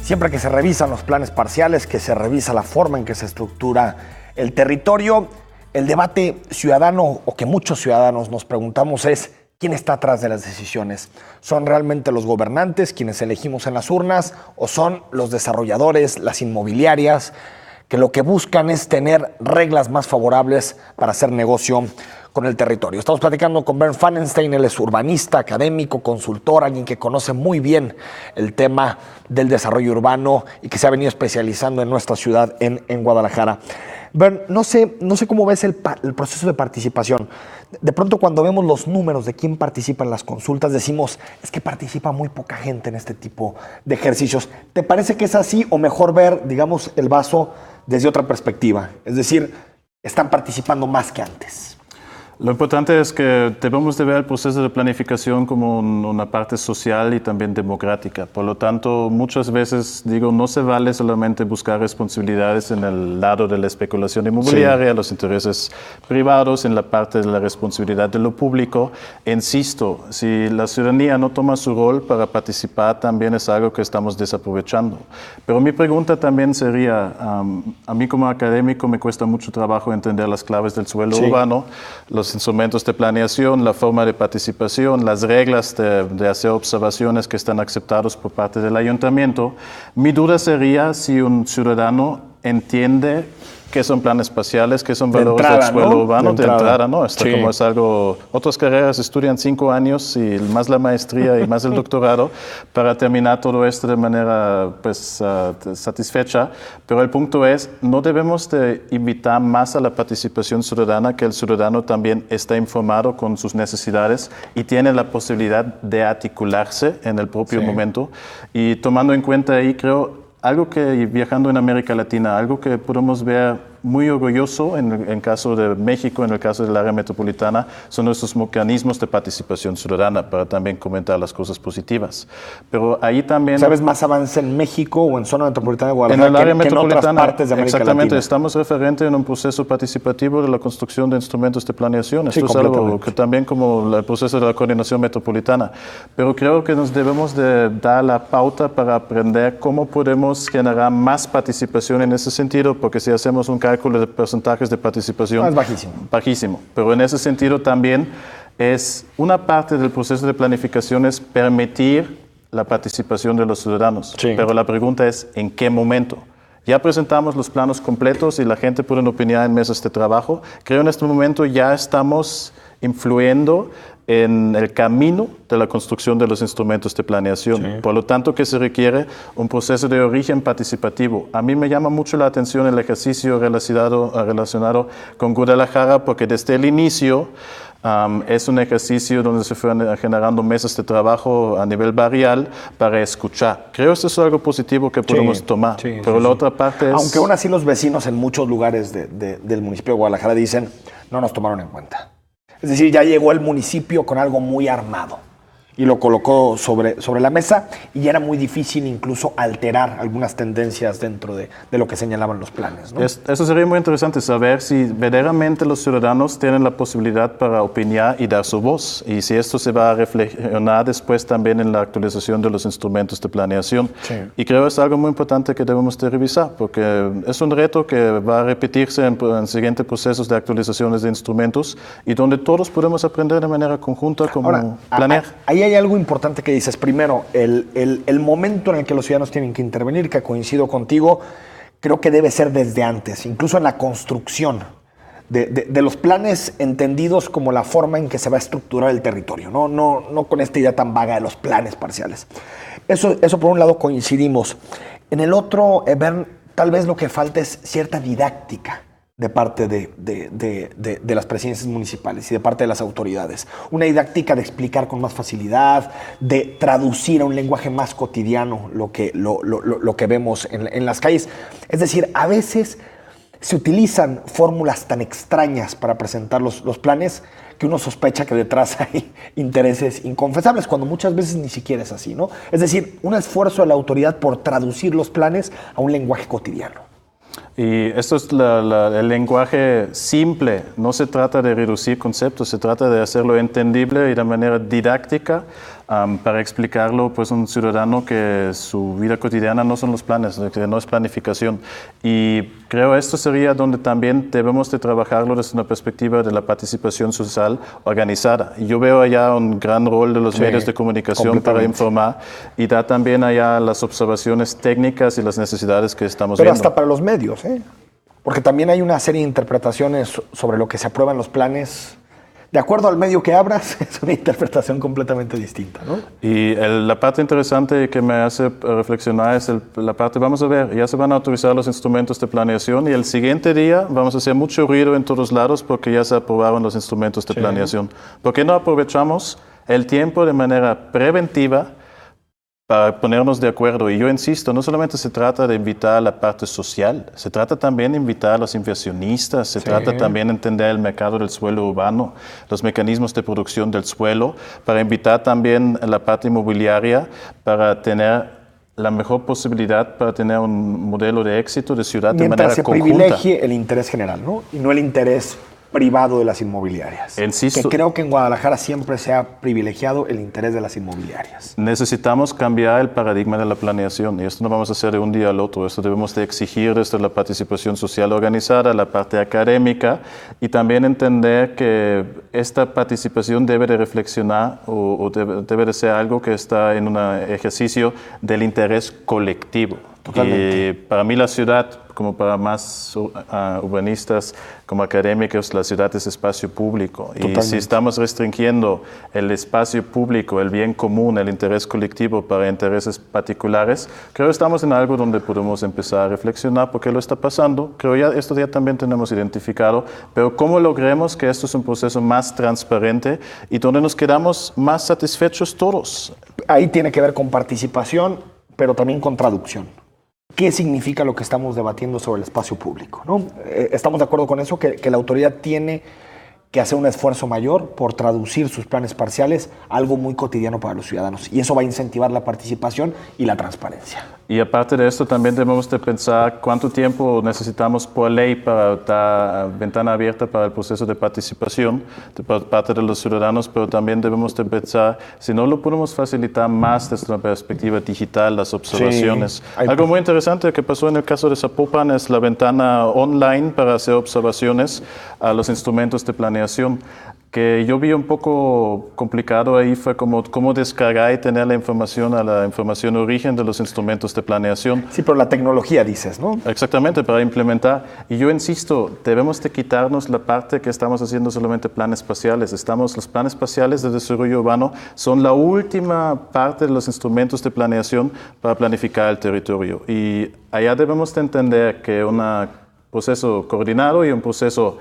Siempre que se revisan los planes parciales, que se revisa la forma en que se estructura el territorio, el debate ciudadano, o que muchos ciudadanos nos preguntamos, es ¿quién está atrás de las decisiones? ¿Son realmente los gobernantes quienes elegimos en las urnas o son los desarrolladores, las inmobiliarias, que lo que buscan es tener reglas más favorables para hacer negocio con el territorio? Estamos platicando con Bernd Pfannenstein, él es urbanista, académico, consultor, alguien que conoce muy bien el tema del desarrollo urbano y que se ha venido especializando en nuestra ciudad, en Guadalajara. Bernd, no sé cómo ves el proceso de participación. De pronto cuando vemos los números de quién participa en las consultas, decimos, es que participa muy poca gente en este tipo de ejercicios. ¿Te parece que es así o mejor ver, digamos, el vaso desde otra perspectiva? Es decir, están participando más que antes. Lo importante es que debemos de ver el proceso de planificación como una parte social y también democrática. Por lo tanto, muchas veces digo, no se vale solamente buscar responsabilidades en el lado de la especulación inmobiliaria, sí, los intereses privados, en la parte de la responsabilidad de lo público. Insisto, si la ciudadanía no toma su rol para participar, también es algo que estamos desaprovechando. Pero mi pregunta también sería, a mí como académico me cuesta mucho trabajo entender las claves del suelo urbano, los instrumentos de planeación, la forma de participación, las reglas de hacer observaciones que están aceptados por parte del ayuntamiento. Mi duda sería si un ciudadano entiende qué son planes espaciales, qué son valores del suelo urbano, de entrada, ¿no? Esto como es algo, otras carreras estudian 5 años y más la maestría y más el doctorado para terminar todo esto de manera pues, satisfecha, pero el punto es, no debemos de invitar más a la participación ciudadana, que el ciudadano también está informado con sus necesidades y tiene la posibilidad de articularse en el propio momento, y tomando en cuenta ahí, creo, algo que viajando en América Latina, algo que podemos ver muy orgulloso en el caso de México, en el caso del área metropolitana, son nuestros mecanismos de participación ciudadana para también comentar las cosas positivas. Pero ahí también... ¿Sabes más avance en México o en zona metropolitana de Guadalajara en el área metropolitana, que en otras partes de América exactamente, Latina? Estamos referentes en un proceso participativo de la construcción de instrumentos de planeación. Esto es algo que también como el proceso de la coordinación metropolitana. Pero creo que nos debemos de dar la pauta para aprender cómo podemos generar más participación en ese sentido, porque si hacemos un cálculo de porcentajes de participación... es bajísimo. Bajísimo. Pero en ese sentido también es una parte del proceso de planificación es permitir la participación de los ciudadanos. Sí. Pero la pregunta es, ¿en qué momento? Ya presentamos los planos completos y la gente puede opinar en mesas de trabajo. Creo en este momento ya estamos influyendo en el camino de la construcción de los instrumentos de planeación. Sí. Por lo tanto, que se requiere un proceso de origen participativo. A mí me llama mucho la atención el ejercicio relacionado con Guadalajara, porque desde el inicio es un ejercicio donde se fueron generando mesas de trabajo a nivel barrial para escuchar. Creo que eso es algo positivo que podemos tomar. Sí, pero la otra parte es... Aunque aún así los vecinos en muchos lugares del municipio de Guadalajara dicen, no nos tomaron en cuenta. Es decir, ya llegó el municipio con algo muy armado y lo colocó sobre la mesa, y ya era muy difícil incluso alterar algunas tendencias dentro de lo que señalaban los planes, ¿no? Eso sería muy interesante, saber si verdaderamente los ciudadanos tienen la posibilidad para opinar y dar su voz, y si esto se va a reflexionar después también en la actualización de los instrumentos de planeación. Sí. Y creo que es algo muy importante que debemos de revisar, porque es un reto que va a repetirse en siguientes procesos de actualizaciones de instrumentos, y donde todos podemos aprender de manera conjunta cómo planear. Ahí hay algo importante que dices. Primero, el momento en el que los ciudadanos tienen que intervenir, que coincido contigo, creo que debe ser desde antes, incluso en la construcción de los planes entendidos como la forma en que se va a estructurar el territorio, no con esta idea tan vaga de los planes parciales. Eso por un lado coincidimos. En el otro, Bernd, tal vez lo que falta es cierta didáctica de parte de las presidencias municipales y de parte de las autoridades. Una didáctica de explicar con más facilidad, de traducir a un lenguaje más cotidiano lo que vemos en las calles. Es decir, a veces se utilizan fórmulas tan extrañas para presentar los planes que uno sospecha que detrás hay intereses inconfesables, cuando muchas veces ni siquiera es así, ¿no? Es decir, un esfuerzo de la autoridad por traducir los planes a un lenguaje cotidiano. Y esto es el lenguaje simple. No se trata de reducir conceptos, se trata de hacerlo entendible y de manera didáctica para explicarlo pues a un ciudadano que su vida cotidiana no son los planes, que no es planificación. Y creo esto sería donde también debemos de trabajarlo desde una perspectiva de la participación social organizada. Y yo veo allá un gran rol de los medios de comunicación para informar y da también allá las observaciones técnicas y las necesidades que estamos viendo. Pero hasta para los medios, porque también hay una serie de interpretaciones sobre lo que se aprueba en los planes. De acuerdo al medio que abras, es una interpretación completamente distinta, ¿no? Y la parte interesante que me hace reflexionar es la parte, vamos a ver, ya se van a autorizar los instrumentos de planeación y el siguiente día vamos a hacer mucho ruido en todos lados porque ya se aprobaron los instrumentos de planeación. ¿Por qué no aprovechamos el tiempo de manera preventiva para ponernos de acuerdo? Y yo insisto, no solamente se trata de invitar a la parte social, se trata también de invitar a los inversionistas, se trata también de entender el mercado del suelo urbano, los mecanismos de producción del suelo, para invitar también a la parte inmobiliaria, para tener la mejor posibilidad para tener un modelo de éxito de ciudad de manera conjunta. Mientras se privilegie el interés general, ¿no? Y no el interés privado de las inmobiliarias. Insisto, que creo que en Guadalajara siempre se ha privilegiado el interés de las inmobiliarias. Necesitamos cambiar el paradigma de la planeación y esto no vamos a hacer de un día al otro. Esto debemos de exigir desde la participación social organizada, la parte académica y también entender que esta participación debe de reflexionar o debe de ser algo que está en un ejercicio del interés colectivo. Totalmente. Y para mí la ciudad, como para más urbanistas, como académicos, la ciudad es espacio público. Totalmente. Y si estamos restringiendo el espacio público, el bien común, el interés colectivo para intereses particulares, creo que estamos en algo donde podemos empezar a reflexionar por qué lo está pasando. Creo ya esto ya también tenemos identificado, pero cómo logremos que esto es un proceso más transparente y donde nos quedamos más satisfechos todos. Ahí tiene que ver con participación, pero también con traducción. ¿Qué significa lo que estamos debatiendo sobre el espacio público, ¿no? ¿Estamos de acuerdo con eso? Que la autoridad tiene que hacer un esfuerzo mayor por traducir sus planes parciales a algo muy cotidiano para los ciudadanos. Y eso va a incentivar la participación y la transparencia. Y aparte de esto, también debemos de pensar cuánto tiempo necesitamos por ley para dar ventana abierta para el proceso de participación de parte de los ciudadanos, pero también debemos de pensar si no lo podemos facilitar más desde una perspectiva digital, las observaciones. Sí, algo muy interesante que pasó en el caso de Zapopan es la ventana online para hacer observaciones a los instrumentos de planeación. Que yo vi un poco complicado ahí fue cómo descargar y tener la información a la información origen de los instrumentos de planeación. Sí, pero la tecnología dices, ¿no? Exactamente, para implementar. Y yo insisto, debemos de quitarnos la parte que estamos haciendo solamente planes espaciales. Los planes espaciales de desarrollo urbano son la última parte de los instrumentos de planeación para planificar el territorio. Y allá debemos de entender que un proceso coordinado y un proceso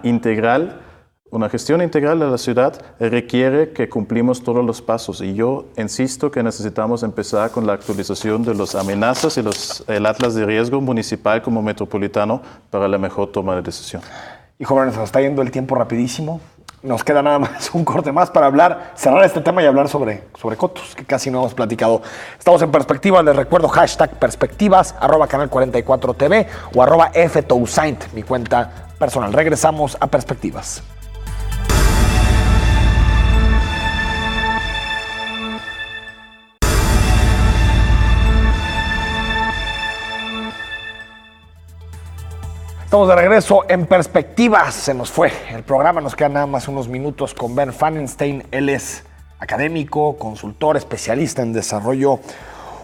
integral, una gestión integral de la ciudad requiere que cumplimos todos los pasos y yo insisto que necesitamos empezar con la actualización de las amenazas y el atlas de riesgo municipal como metropolitano para la mejor toma de decisión. Y jóvenes, nos está yendo el tiempo rapidísimo. Nos queda nada más un corte más para cerrar este tema y hablar sobre Cotos, que casi no hemos platicado. Estamos en Perspectiva, les recuerdo #perspectivas, @canal44tv o @ftousaint, mi cuenta personal. Regresamos a Perspectivas. Estamos de regreso en Perspectivas. Se nos fue el programa, nos quedan nada más unos minutos con Ben Fanenstein. Él es académico, consultor, especialista en desarrollo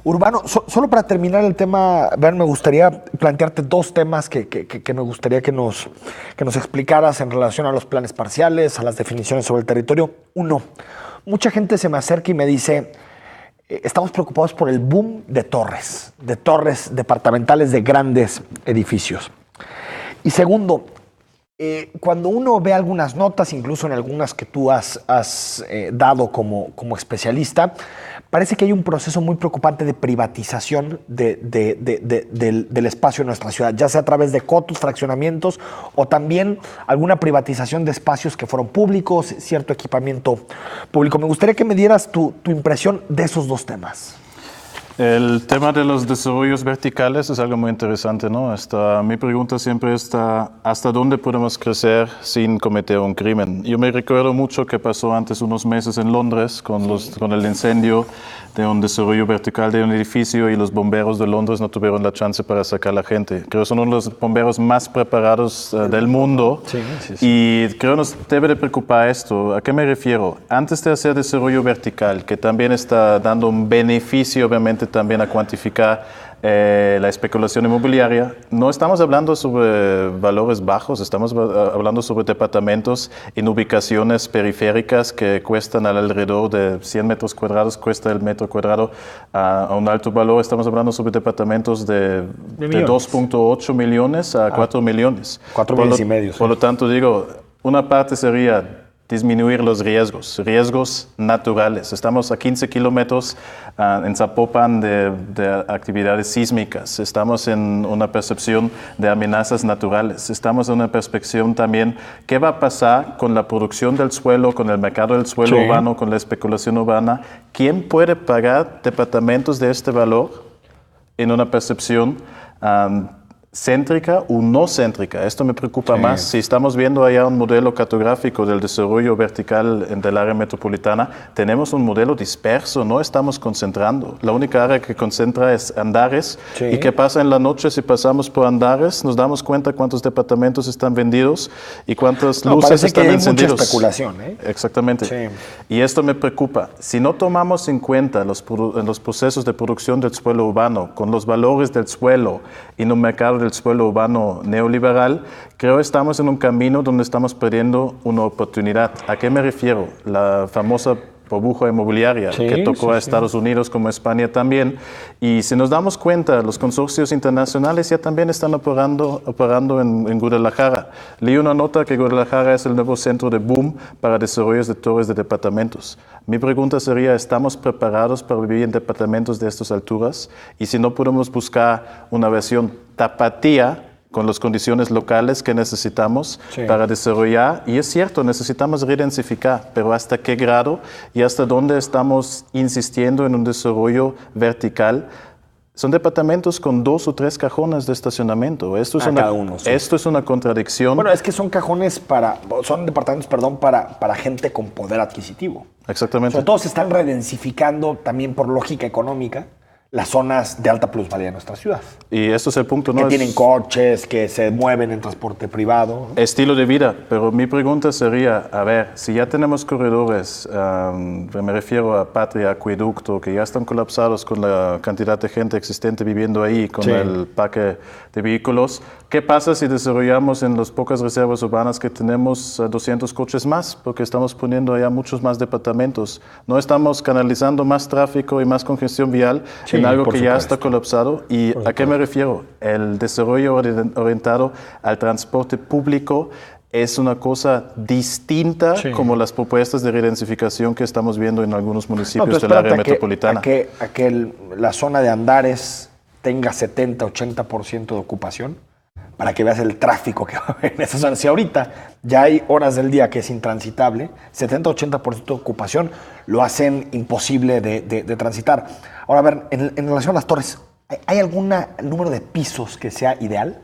urbano. Solo para terminar el tema, Ben, me gustaría plantearte dos temas que me gustaría que nos explicaras en relación a los planes parciales, a las definiciones sobre el territorio. Uno, mucha gente se me acerca y me dice, estamos preocupados por el boom de torres departamentales de grandes edificios. Y segundo, cuando uno ve algunas notas, incluso en algunas que tú has dado como especialista, parece que hay un proceso muy preocupante de privatización del espacio en nuestra ciudad, ya sea a través de cotos, fraccionamientos o también alguna privatización de espacios que fueron públicos, cierto equipamiento público. Me gustaría que me dieras tu impresión de esos dos temas. El tema de los desarrollos verticales es algo muy interesante, ¿no? Mi pregunta siempre está, ¿hasta dónde podemos crecer sin cometer un crimen? Yo me recuerdo mucho que pasó antes unos meses en Londres con el incendio de un desarrollo vertical de un edificio y los bomberos de Londres no tuvieron la chance para sacar a la gente. Creo que son uno de los bomberos más preparados del mundo. Sí. Y creo que nos debe de preocupar esto. ¿A qué me refiero? Antes de hacer desarrollo vertical, que también está dando un beneficio, obviamente, también a cuantificar la especulación inmobiliaria, no estamos hablando sobre valores bajos, estamos hablando sobre departamentos en ubicaciones periféricas que cuestan alrededor de 100 metros cuadrados, cuesta el metro cuadrado a un alto valor. Estamos hablando sobre departamentos de 2.8 millones a 4 millones. 4 millones y medio. Por lo tanto, digo, una parte sería disminuir los riesgos naturales. Estamos a 15 kilómetros en Zapopan de actividades sísmicas. Estamos en una percepción de amenazas naturales. Estamos en una perspectiva también, ¿qué va a pasar con la producción del suelo, con el mercado del suelo urbano, con la especulación urbana? ¿Quién puede pagar departamentos de este valor en una percepción céntrica o no céntrica? Esto me preocupa más. Si estamos viendo allá un modelo cartográfico del desarrollo vertical del área metropolitana, tenemos un modelo disperso, no estamos concentrando. La única área que concentra es Andares. ¿Y qué pasa en la noche si pasamos por Andares? Nos damos cuenta cuántos departamentos están vendidos y cuántas luces están encendidas. Mucha especulación, Exactamente. Sí. Y esto me preocupa. Si no tomamos en cuenta los procesos de producción del suelo urbano, con los valores del suelo en un mercado del suelo urbano neoliberal, creo que estamos en un camino donde estamos perdiendo una oportunidad. ¿A qué me refiero? La famosa burbuja inmobiliaria que tocó a Estados Unidos como a España también. Y si nos damos cuenta, los consorcios internacionales ya también están operando en Guadalajara. Leí una nota que Guadalajara es el nuevo centro de boom para desarrollos de torres de departamentos. Mi pregunta sería, ¿estamos preparados para vivir en departamentos de estas alturas? Y si no podemos buscar una versión tapatía con las condiciones locales que necesitamos para desarrollar. Y es cierto, necesitamos redensificar, pero ¿hasta qué grado y hasta dónde estamos insistiendo en un desarrollo vertical? Son departamentos con 2 o 3 cajones de estacionamiento. Esto es una contradicción. Bueno, es que son departamentos, para gente con poder adquisitivo. Exactamente. Sobre todo se están redensificando también por lógica económica las zonas de alta plusvalía de nuestra ciudad. Y esto es el punto, ¿no? Que tienen coches, que se mueven en transporte privado, ¿no? Estilo de vida. Pero mi pregunta sería, a ver, si ya tenemos corredores, me refiero a Patria, Acueducto, que ya están colapsados con la cantidad de gente existente viviendo ahí, con el parque de vehículos, ¿qué pasa si desarrollamos en las pocas reservas urbanas que tenemos 200 coches más? Porque estamos poniendo allá muchos más departamentos. No estamos canalizando más tráfico y más congestión vial en algo que ya está colapsado. ¿Y a qué me refiero? El desarrollo orientado al transporte público es una cosa distinta como las propuestas de redensificación que estamos viendo en algunos municipios del área metropolitana. A que la zona de Andares tenga 70-80% de ocupación, para que veas el tráfico que va a haber en esa zona. Si ahorita ya hay horas del día que es intransitable, 70-80% de ocupación lo hacen imposible de transitar. Ahora, a ver, en relación a las torres, ¿hay algún número de pisos que sea ideal?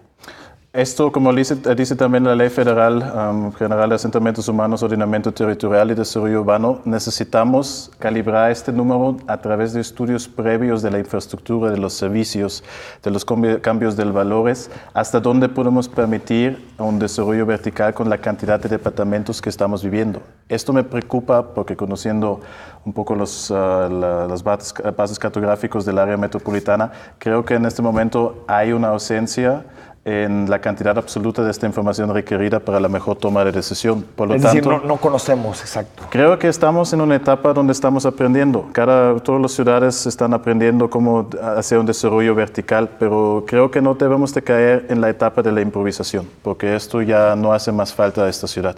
Esto, como dice también la Ley Federal General de Asentamientos Humanos, Ordenamiento Territorial y Desarrollo Urbano, necesitamos calibrar este número a través de estudios previos de la infraestructura, de los servicios, de los cambios de valores, hasta dónde podemos permitir un desarrollo vertical con la cantidad de departamentos que estamos viviendo. Esto me preocupa porque, conociendo un poco las bases cartográficos del área metropolitana, creo que en este momento hay una ausencia en la cantidad absoluta de esta información requerida para la mejor toma de decisión. Por lo tanto, no conocemos exacto. Creo que estamos en una etapa donde estamos aprendiendo. Todas las ciudades están aprendiendo cómo hacer un desarrollo vertical, pero creo que no debemos de caer en la etapa de la improvisación, porque esto ya no hace más falta a esta ciudad.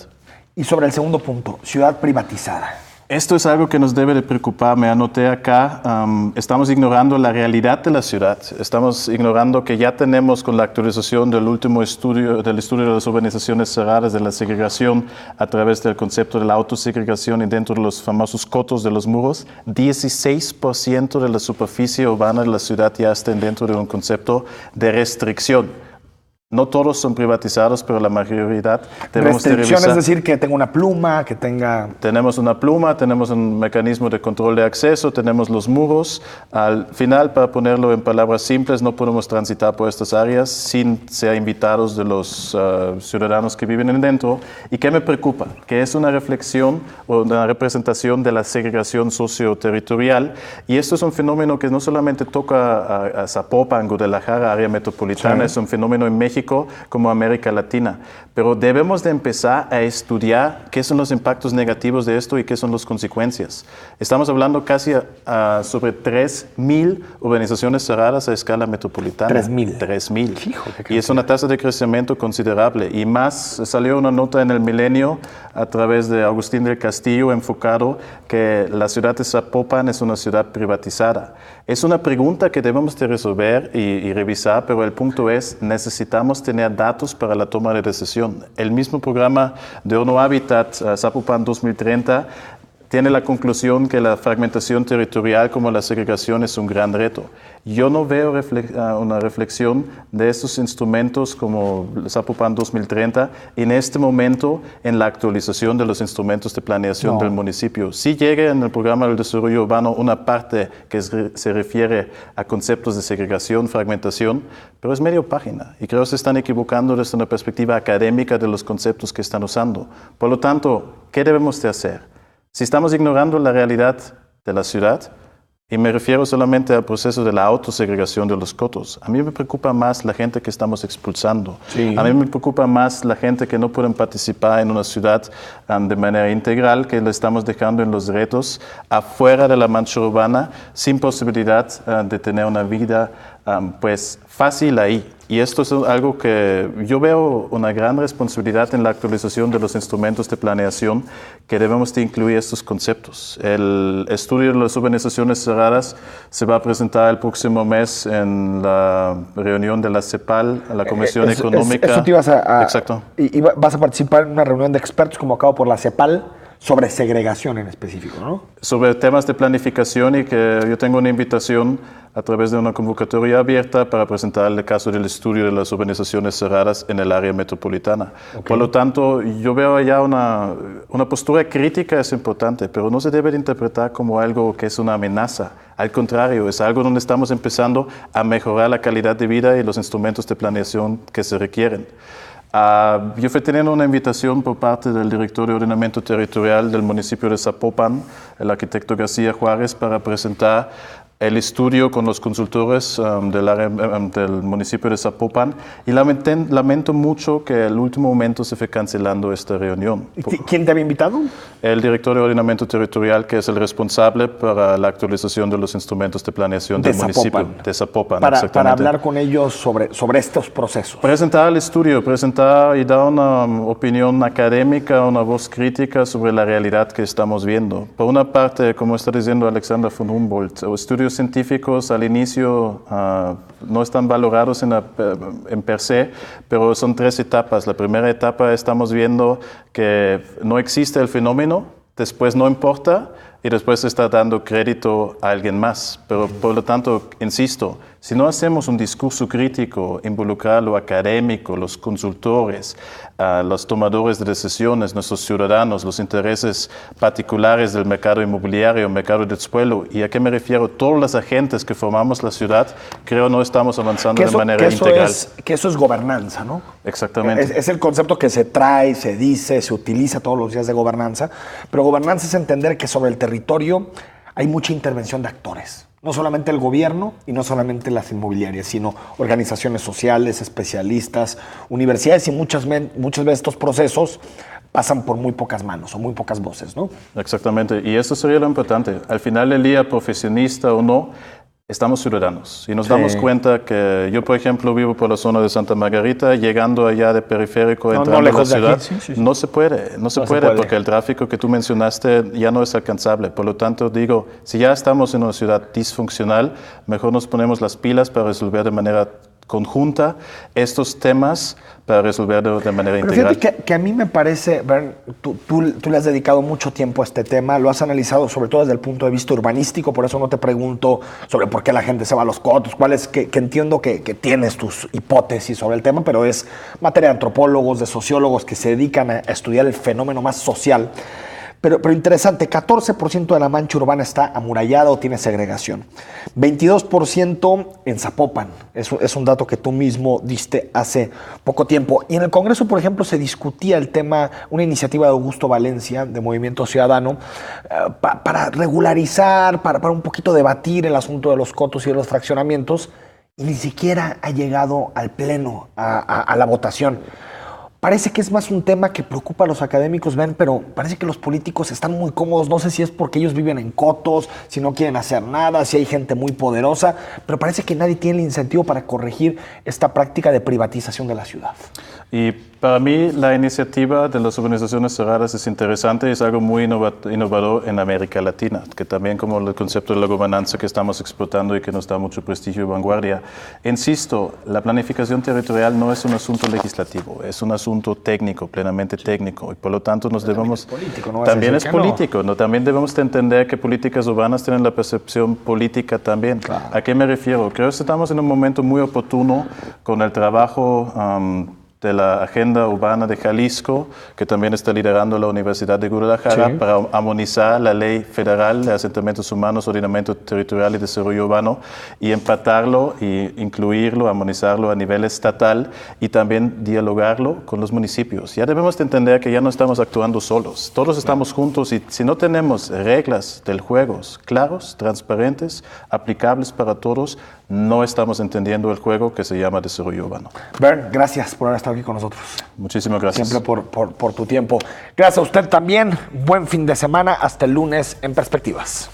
Y sobre el segundo punto, ciudad privatizada. Esto es algo que nos debe de preocupar. Me anoté acá, estamos ignorando la realidad de la ciudad. Estamos ignorando que ya tenemos con la actualización del último estudio, del estudio de las urbanizaciones cerradas, de la segregación a través del concepto de la autosegregación y dentro de los famosos cotos de los muros, 16% de la superficie urbana de la ciudad ya está dentro de un concepto de restricción. No todos son privatizados, pero la mayoría debemos de revisar. Es decir, que tenga una pluma, que tenga... Tenemos una pluma, tenemos un mecanismo de control de acceso, tenemos los muros. Al final, para ponerlo en palabras simples, no podemos transitar por estas áreas sin ser invitados de los ciudadanos que viven dentro. ¿Y qué me preocupa? Que es una reflexión o una representación de la segregación socioterritorial. Y esto es un fenómeno que no solamente toca a Zapopan, Guadalajara, área metropolitana, sí. Es un fenómeno en México como América Latina, pero debemos de empezar a estudiar qué son los impactos negativos de esto y qué son las consecuencias. Estamos hablando casi sobre 3,000 urbanizaciones cerradas a escala metropolitana. 3,000. Y es una tasa de crecimiento considerable. Y más, salió una nota en el Milenio a través de Agustín del Castillo enfocado que la ciudad de Zapopan es una ciudad privatizada. Es una pregunta que debemos de resolver y revisar, pero el punto es, necesitamos tener datos para la toma de decisión. El mismo programa de ONU Habitat, Zapopan 2030, tiene la conclusión que la fragmentación territorial como la segregación es un gran reto. Yo no veo una reflexión de estos instrumentos como Zapopan 2030 en este momento en la actualización de los instrumentos de planeación del municipio. Sí llega en el programa del desarrollo urbano una parte que se refiere a conceptos de segregación, fragmentación, pero es medio página y creo que se están equivocando desde una perspectiva académica de los conceptos que están usando. Por lo tanto, ¿qué debemos de hacer? Si estamos ignorando la realidad de la ciudad, y me refiero solamente al proceso de la autosegregación de los cotos, a mí me preocupa más la gente que estamos expulsando. Sí. A mí me preocupa más la gente que no pueden participar en una ciudad de manera integral, que le estamos dejando en los retos afuera de la mancha urbana, sin posibilidad de tener una vida pues fácil ahí. Y esto es algo que yo veo una gran responsabilidad en la actualización de los instrumentos de planeación, que debemos de incluir estos conceptos. El estudio de las urbanizaciones cerradas se va a presentar el próximo mes en la reunión de la CEPAL, la Comisión Económica. Eso te ibas Exacto. Y vas a participar en una reunión de expertos convocado por la CEPAL sobre segregación en específico, ¿no? Sobre temas de planificación, y que yo tengo una invitación a través de una convocatoria abierta para presentar el caso del estudio de las urbanizaciones cerradas en el área metropolitana. Okay. Por lo tanto, yo veo allá una postura crítica es importante, pero no se debe de interpretar como algo que es una amenaza. Al contrario, es algo donde estamos empezando a mejorar la calidad de vida y los instrumentos de planeación que se requieren. Yo fui teniendo una invitación por parte del director de ordenamiento territorial del municipio de Zapopan, el arquitecto García Juárez, para presentar el estudio con los consultores del municipio de Zapopan, y lamento mucho que al último momento se fue cancelando esta reunión. ¿Quién te había invitado? El director de ordenamiento territorial, que es el responsable para la actualización de los instrumentos de planeación del municipio de Zapopan. Para hablar con ellos sobre estos procesos. Presentar el estudio, presentar y dar una opinión académica, una voz crítica sobre la realidad que estamos viendo. Por una parte, como está diciendo Alexander von Humboldt, estudios científicos al inicio no están valorados en per se, pero son 3 etapas. La primera etapa estamos viendo que no existe el fenómeno, después no importa y después se está dando crédito a alguien más. Pero por lo tanto, insisto, si no hacemos un discurso crítico, involucrar lo académico, los consultores, los tomadores de decisiones, nuestros ciudadanos, los intereses particulares del mercado inmobiliario, mercado del suelo, ¿y a qué me refiero? Todos los agentes que formamos la ciudad, creo no estamos avanzando de manera integral. Que eso es gobernanza, ¿no? Exactamente. Es el concepto que se trae, se dice, se utiliza todos los días de gobernanza, pero gobernanza es entender que sobre el territorio hay mucha intervención de actores. No solamente el gobierno y no solamente las inmobiliarias, sino organizaciones sociales, especialistas, universidades, y muchas veces estos procesos pasan por muy pocas manos o muy pocas voces, ¿no? Exactamente, y eso sería lo importante. Al final del día, profesionista o no, estamos ciudadanos y nos damos cuenta que yo, por ejemplo, vivo por la zona de Santa Margarita, llegando allá de periférico, entrando a la ciudad, no se puede porque el tráfico que tú mencionaste ya no es alcanzable. Por lo tanto, digo, si ya estamos en una ciudad disfuncional, mejor nos ponemos las pilas para resolver de manera conjunta estos temas para resolverlo de manera integral. Fíjate que a mí me parece, Bern, tú le has dedicado mucho tiempo a este tema, lo has analizado sobre todo desde el punto de vista urbanístico, por eso no te pregunto sobre por qué la gente se va a los cotos, que entiendo que tienes tus hipótesis sobre el tema, pero es materia de antropólogos, de sociólogos que se dedican a estudiar el fenómeno más social. Pero interesante, 14% de la mancha urbana está amurallada o tiene segregación. 22% en Zapopan. Es un dato que tú mismo diste hace poco tiempo. Y en el Congreso, por ejemplo, se discutía el tema, una iniciativa de Augusto Valencia, de Movimiento Ciudadano, para regularizar, para un poquito debatir el asunto de los cotos y de los fraccionamientos. Y ni siquiera ha llegado al Pleno, a la votación. Parece que es más un tema que preocupa a los académicos, ven, pero parece que los políticos están muy cómodos. No sé si es porque ellos viven en cotos, si no quieren hacer nada, si hay gente muy poderosa, pero parece que nadie tiene el incentivo para corregir esta práctica de privatización de la ciudad. Y para mí la iniciativa de las organizaciones cerradas es interesante y es algo muy innovador en América Latina, que también como el concepto de la gobernanza que estamos explotando y que nos da mucho prestigio y vanguardia. Insisto, la planificación territorial no es un asunto legislativo, es un asunto técnico, plenamente técnico, y por lo tanto nos debemos... También es político, ¿no? También debemos de entender que políticas urbanas tienen la percepción política también. Claro. ¿A qué me refiero? Creo que estamos en un momento muy oportuno con el trabajo de la Agenda Urbana de Jalisco, que también está liderando la Universidad de Guadalajara, para armonizar la Ley Federal de Asentamientos Humanos, Ordenamiento Territorial y Desarrollo Urbano, y empatarlo e incluirlo, armonizarlo a nivel estatal y también dialogarlo con los municipios. Ya debemos de entender que ya no estamos actuando solos, todos estamos juntos, y si no tenemos reglas del juego claros, transparentes, aplicables para todos, no estamos entendiendo el juego que se llama desarrollo urbano. Bern, gracias por haber estado aquí con nosotros. Muchísimas gracias. Siempre por tu tiempo. Gracias a usted también. Buen fin de semana. Hasta el lunes en Perspectivas.